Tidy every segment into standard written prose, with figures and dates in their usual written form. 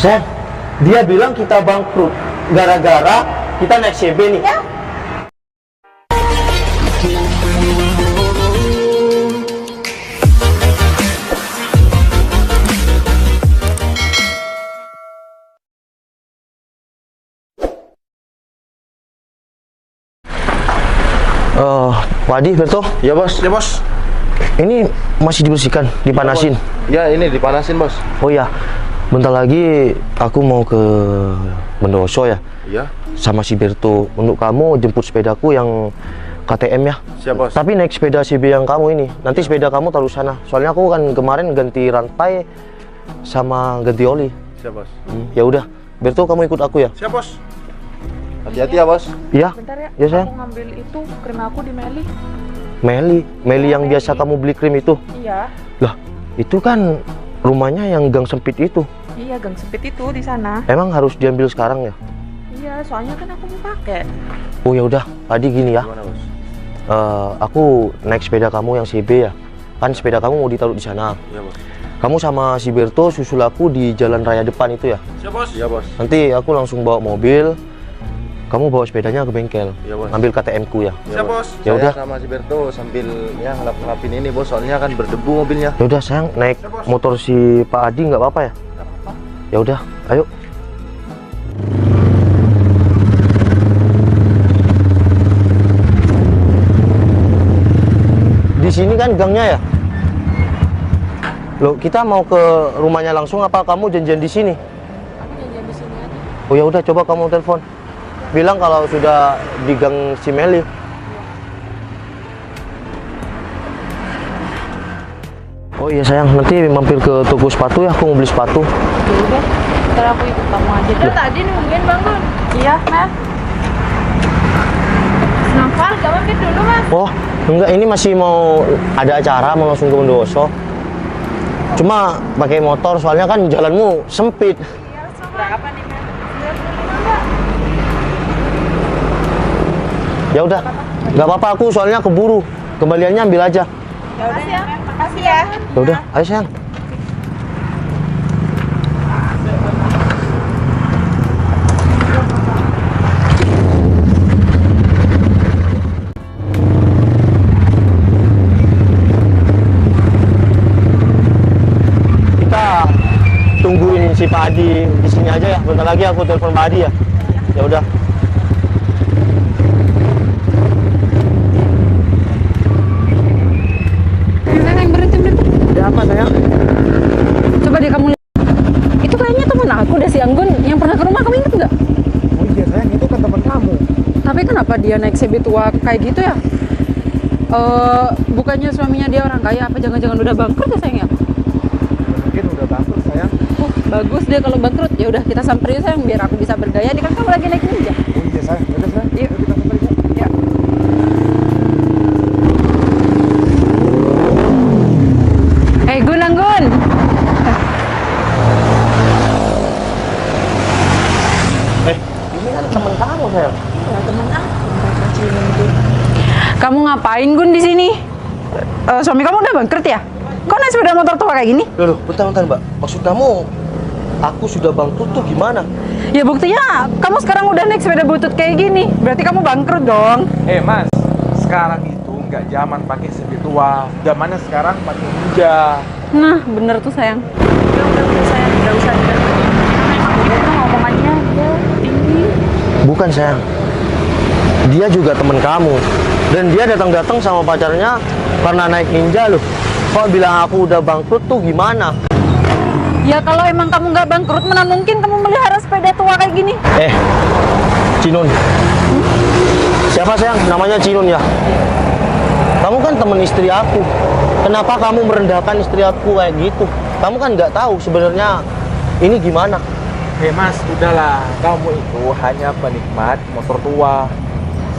Sayang, dia bilang kita bangkrut gara-gara kita naik CB nih. Ya. Pak Adi, Berto, Ya bos, ya bos. ini masih dibersihkan, dipanasin. Ya ini dipanasin bos. Oh ya, bentar lagi aku mau ke Bondowoso ya, Iya. sama si Berto. Untuk kamu jemput sepedaku yang KTM ya. Siap bos. Tapi naik sepeda CB yang kamu ini. Nanti sepeda kamu taruh sana. Soalnya aku kan kemarin ganti rantai sama ganti oli. Siap bos. Ya udah, Berto kamu ikut aku ya. Siap bos. Hati-hati ya bos. Iya. Bentar ya, Ya, sayang. aku ngambil itu krim aku di Meli. Meli yang biasa kamu beli krim itu. Iya, Lah, itu kan rumahnya yang gang sempit itu. iya gang sempit itu di sana. Emang harus diambil sekarang ya? Iya, soalnya kan aku mau pakai. Oh ya udah, tadi gini ya. Gimana bos? Aku naik sepeda kamu yang CB ya. Kan sepeda kamu mau ditaruh di sana. Iya bos. Kamu sama si Berto susul aku di jalan raya depan itu ya. Siap bos. Iya bos. Nanti aku langsung bawa mobil. Kamu bawa sepedanya ke bengkel. Iya, Bos. Ambil KTM ku ya. Siap bos. Ya udah. Saya sama si Berto sambil ya ngelap-ngelapin ini bos, soalnya kan berdebu mobilnya. Ya udah sayang, naik Siap, Bos. motor si Pak Adi nggak apa-apa ya? Ya udah, ayo. Di sini kan gangnya ya? Loh, kita mau ke rumahnya langsung apa kamu janjian di sini? Aku janjian di sini aja. Oh ya udah, coba kamu telepon. Bilang kalau sudah di gang si Meli. Oh iya sayang, nanti mampir ke toko sepatu ya, aku mau beli sepatu. Ya udah, ntar aku ikut kamu aja. Udah tadi nungguin Bang Gun. Iya, Mel. Nafal, gak mampir dulu Mas. Oh, enggak, ini masih mau ada acara, mau langsung ke Bondowoso. Cuma pakai motor, soalnya kan jalanmu sempit. Berapa nih Mel? Ya udah, nggak apa-apa, aku soalnya keburu. Kembaliannya ambil aja. Ya udah ya, makasih ya. Ya udah, ayo sayang. Kita tungguin si Pak Adi di sini aja ya. Bentar lagi aku telepon Pak Adi ya. Ya udah. Neneng berhenti. Ada apa sayang? Coba deh kamu lihat. Itu kayaknya teman aku deh si Anggun yang pernah ke rumah, kamu inget nggak? Oh iya sayang, itu kan teman kamu. Tapi kenapa dia naik CB tua kayak gitu ya? Bukannya suaminya dia orang kaya, apa jangan-jangan udah bangkrut ya sayang ya? Mungkin udah bangkrut sayang. Bagus deh kalau bangkrut. Ya udah kita samperin sayang biar aku bisa bergaya. Ini kan kamu lagi naik ninja. Oh iya sayang, udah sayang. Yuk. Kita sampai ya. Ya. Gun, Anggun. Ini kan teman kamu sayang. Ya temen aku. Kamu ngapain Gun di sini? Suami kamu udah bangkrut ya? Kok naik sepeda motor tua kayak gini? Loh, bentar mbak. Maksud kamu, aku sudah bangkrut tuh gimana? Ya buktinya kamu sekarang udah naik sepeda butut kayak gini. Berarti kamu bangkrut dong. Mas, sekarang itu nggak zaman pakai CB tua, zamannya sekarang pakai ninja. Nah, bener tuh sayang. Udah sayang, nggak usah didengerin. Memang itu ngomongannya dia tinggi. Bukan sayang. Dia juga teman kamu. Dan dia datang-datang sama pacarnya karena naik ninja loh. Kok bilang aku udah bangkrut tuh gimana? Ya kalau emang kamu nggak bangkrut, mana mungkin kamu melihara sepeda tua kayak gini? Cinun. Siapa sayang? Namanya Cinun ya? Kamu kan teman istri aku. Kenapa kamu merendahkan istri aku kayak gitu? Kamu kan nggak tahu sebenarnya ini gimana. Mas, udahlah, kamu itu hanya penikmat motor tua.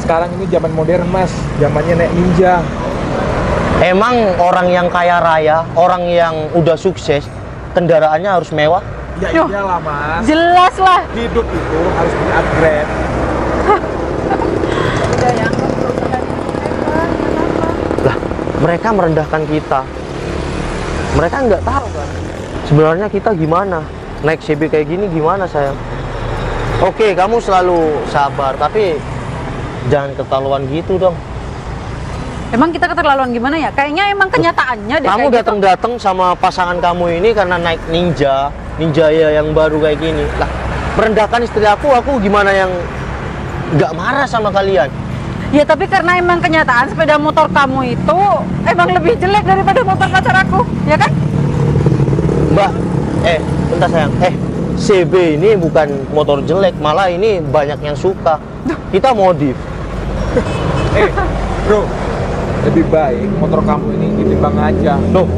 Sekarang ini zaman modern Mas, zamannya naik ninja. Emang orang yang kaya raya, orang yang udah sukses, kendaraannya harus mewah? Ya Yoh. iyalah Mas, Jelas lah. hidup itu harus di-upgrade. Udah ya, nggak usah tanya. Kenapa? Lah, mereka merendahkan kita. Mereka nggak tahu kan sebenarnya kita gimana. naik CB kayak gini gimana sayang? Oke, kamu selalu sabar, tapi jangan keterlaluan gitu dong. Emang kita keterlaluan gimana ya? Kayaknya emang kenyataannya deh Kamu kayak gitu. datang-datang sama pasangan kamu ini karena naik Ninja ya yang baru kayak gini. Lah, merendahkan istri aku gimana yang nggak marah sama kalian? Ya tapi karena emang kenyataan sepeda motor kamu itu emang lebih jelek daripada motor pacar aku, ya kan? Mbak, bentar sayang. CB ini bukan motor jelek, malah ini banyak yang suka. Kita modif. Bro, lebih baik motor kamu ini ditimbang aja. Loh,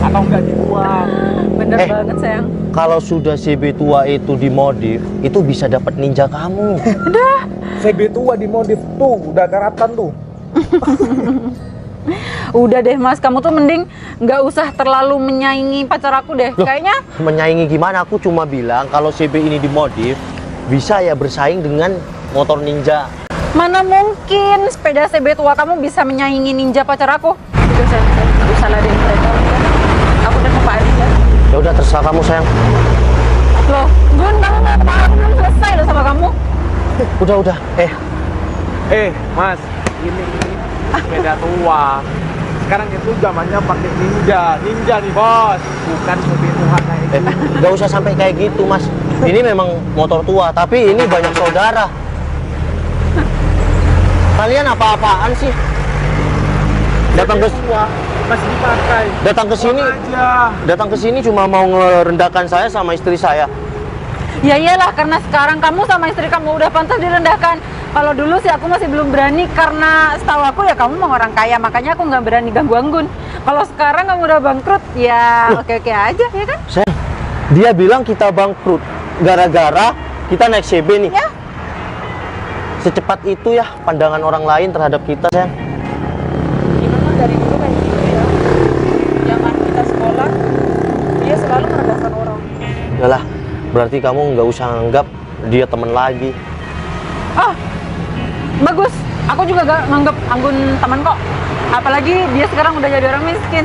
Atau enggak dibuang. Bener Eh. banget sayang. kalau sudah CB tua itu dimodif, itu bisa dapat Ninja kamu. CB tua dimodif tuh, udah karatan tuh. Udah deh mas, kamu tuh mending nggak usah terlalu menyaingi pacar aku deh. Loh. Kayaknya Menyaingi gimana? Aku cuma bilang kalau CB ini dimodif, bisa ya bersaing dengan motor Ninja. mana mungkin sepeda CB tua kamu bisa menyaingi Ninja pacar aku. Udah sayang, nggak usah ladenin mereka. Aku udah mau aja. Ya udah terserah kamu sayang. Loh, Gun, kamu nggak tahu belum selesai loh sama kamu. Udah. Mas, ini sepeda tua. Sekarang itu zamannya pakai Ninja nih bos, bukan CB tua kayak gitu. Gak usah sampai kayak gitu mas. Ini memang motor tua, tapi ini banyak saudara. Kalian apa-apaan sih? Datang ke tua masih dipakai. Datang ke sini cuma mau ngerendahkan saya sama istri saya. Ya iyalah, karena sekarang kamu sama istri kamu udah pantas direndahkan. Kalau dulu sih aku masih belum berani, karena setahu aku ya kamu mau orang kaya, makanya aku nggak berani ganggu Anggun. Kalau sekarang kamu udah bangkrut, ya oke-oke aja, ya kan? Sayang, dia bilang kita bangkrut gara-gara kita naik CB nih. Ya. Secepat itu ya pandangan orang lain terhadap kita, sayang. Ini mah dari dulu kayak gitu ya. Zaman kita sekolah, dia selalu merendahkan orang. Udahlah, berarti kamu nggak usah anggap dia teman lagi. Oh, bagus. Aku juga gak nganggep Anggun teman kok. Apalagi dia sekarang udah jadi orang miskin.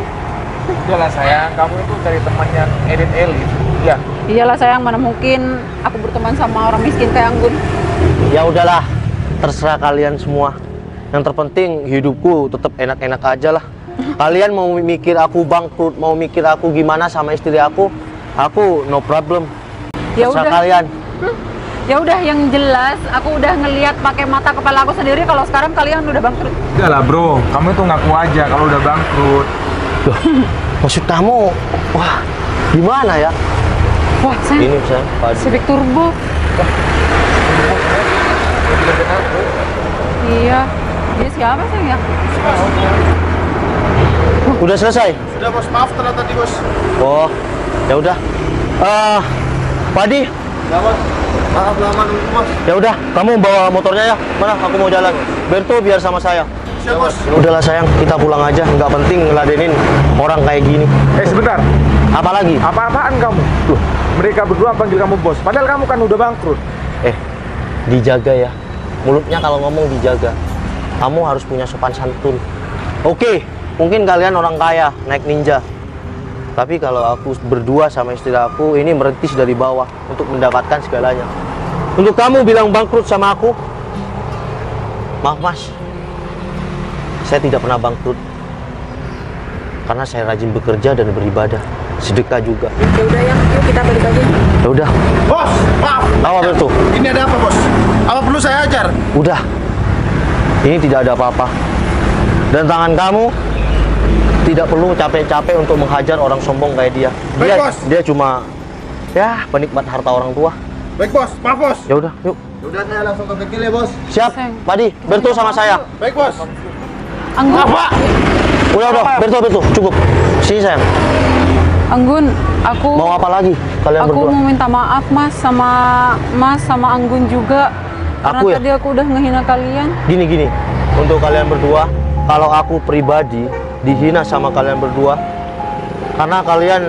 Udahlah sayang, kamu itu dari teman yang elit. Ya, Iyalah sayang, mana mungkin aku berteman sama orang miskin kayak Anggun. Ya udahlah, terserah kalian semua. Yang terpenting hidupku tetap enak-enak aja lah. Kalian mau mikir aku bangkrut, mau mikir aku gimana sama istri aku no problem. Ya Terserah udah. kalian. Ya udah, yang jelas aku udah ngeliat pakai mata kepala aku sendiri kalau sekarang kalian udah bangkrut. udahlah bro, kamu itu ngaku aja kalau udah bangkrut. Loh, maksud kamu, wah gimana ya? Wah, sayang, Ini saya, Pak. Civic Turbo. Iya. Dia siapa sayang ya? Udah selesai? Sudah bos, maaf ternyata tadi bos. Oh, ya udah. Padi, Ya bos, maaf lama nunggu bos. ya udah, kamu bawa motornya ya. Mana? Aku mau jalan. Berto biar sama saya. Siap bos. Udahlah sayang, kita pulang aja. Nggak penting ngeladenin orang kayak gini. Sebentar, Apalagi? apa-apaan kamu? Loh, mereka berdua panggil kamu bos, padahal kamu kan udah bangkrut. Dijaga ya. Mulutnya kalau ngomong dijaga. Kamu harus punya sopan santun. Oke, mungkin kalian orang kaya, naik Ninja. Tapi kalau aku berdua sama istri aku, ini merintis dari bawah untuk mendapatkan segalanya. Untuk kamu bilang bangkrut sama aku, maaf mas, saya tidak pernah bangkrut. Karena saya rajin bekerja dan beribadah, sedekah juga. Ya udah yang, yuk kita balik aja. Ya udah, Bos, maaf. apa Berto? Ini ada apa bos? Apa perlu saya ajar? Udah, ini tidak ada apa-apa. Dan tangan kamu tidak perlu capek-capek untuk menghajar orang sombong kayak dia. Baik, bos. Dia cuma ya penikmat harta orang tua. Baik bos, maaf bos. Ya udah, yuk. Udah saya langsung ke bengkel ya bos. Siap, Padi. Berto sama saya. Baik bos. Anggun, Udah, Berto, cukup. Sini sayang. Anggun, aku Mau apa lagi kalian aku berdua? mau minta maaf mas sama Anggun juga. Karena Aku ya? tadi aku udah ngehina kalian. Gini. Untuk kalian berdua, kalau aku pribadi dihina sama kalian berdua, karena kalian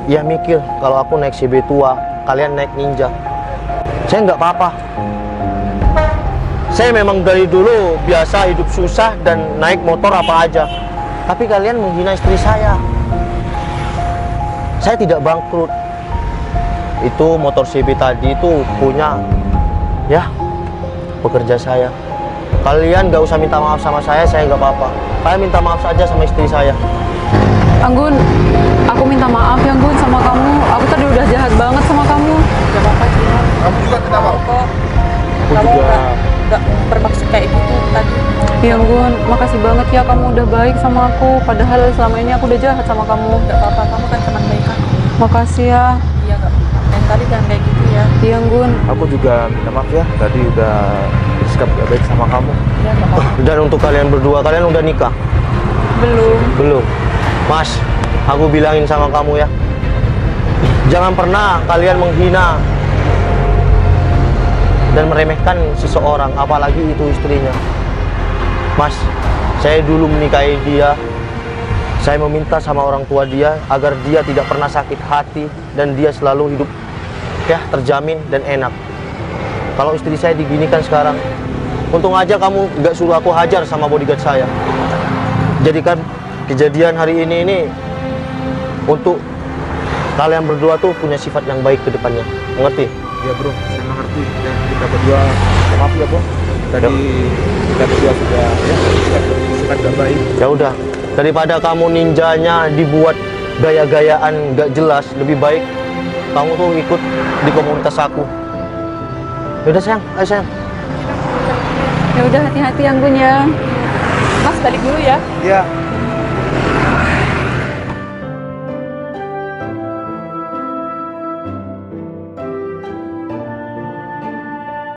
ya mikir kalau aku naik CB tua, kalian naik Ninja. Saya nggak apa-apa. Saya memang dari dulu biasa hidup susah dan naik motor apa aja. Tapi kalian menghina istri saya. Saya tidak bangkrut. itu motor CB tadi itu punya ya pekerja saya. Kalian gak usah minta maaf sama saya nggak apa-apa. Kalian minta maaf saja sama istri saya. Anggun, aku minta maaf ya Anggun sama kamu. Aku tadi udah jahat banget sama kamu. Gak apa-apa Cinon. Kamu juga minta maaf. Kok Aku kamu juga. nggak bermaksud kayak gitu tadi. Ya Anggun, makasih banget ya kamu udah baik sama aku. Padahal selama ini aku udah jahat sama kamu. Gak apa-apa, kamu kan teman baik aku. Makasih ya. Iya gak. Lain kali jangan kayak gitu ya. Iya Anggun. Aku juga minta maaf ya, tadi udah bersikap gak baik sama kamu. Iya gak apa-apa. Dan untuk kalian berdua, kalian udah nikah? Belum. Belum. Mas, aku bilangin sama kamu ya, jangan pernah kalian menghina dan meremehkan seseorang, apalagi itu istrinya. Mas, saya dulu menikahi dia. Saya meminta sama orang tua dia agar dia tidak pernah sakit hati dan dia selalu hidup ya terjamin dan enak. Kalau istri saya diginikan sekarang, untung aja kamu nggak suruh aku hajar sama bodyguard saya. Jadikan kejadian hari ini untuk kalian berdua tuh punya sifat yang baik ke depannya. Mengerti? Ya bro, saya mengerti. Dan kita berdua, maaf ya bro. Tadi kita berdua sudah ya, bersikap gak baik. Ya udah, daripada kamu ninjanya dibuat gaya-gayaan gak jelas, lebih baik kamu tuh ikut di komunitas aku. Yaudah sayang, ayo sayang. Ya udah hati-hati Anggun ya. Mas balik dulu ya. Iya,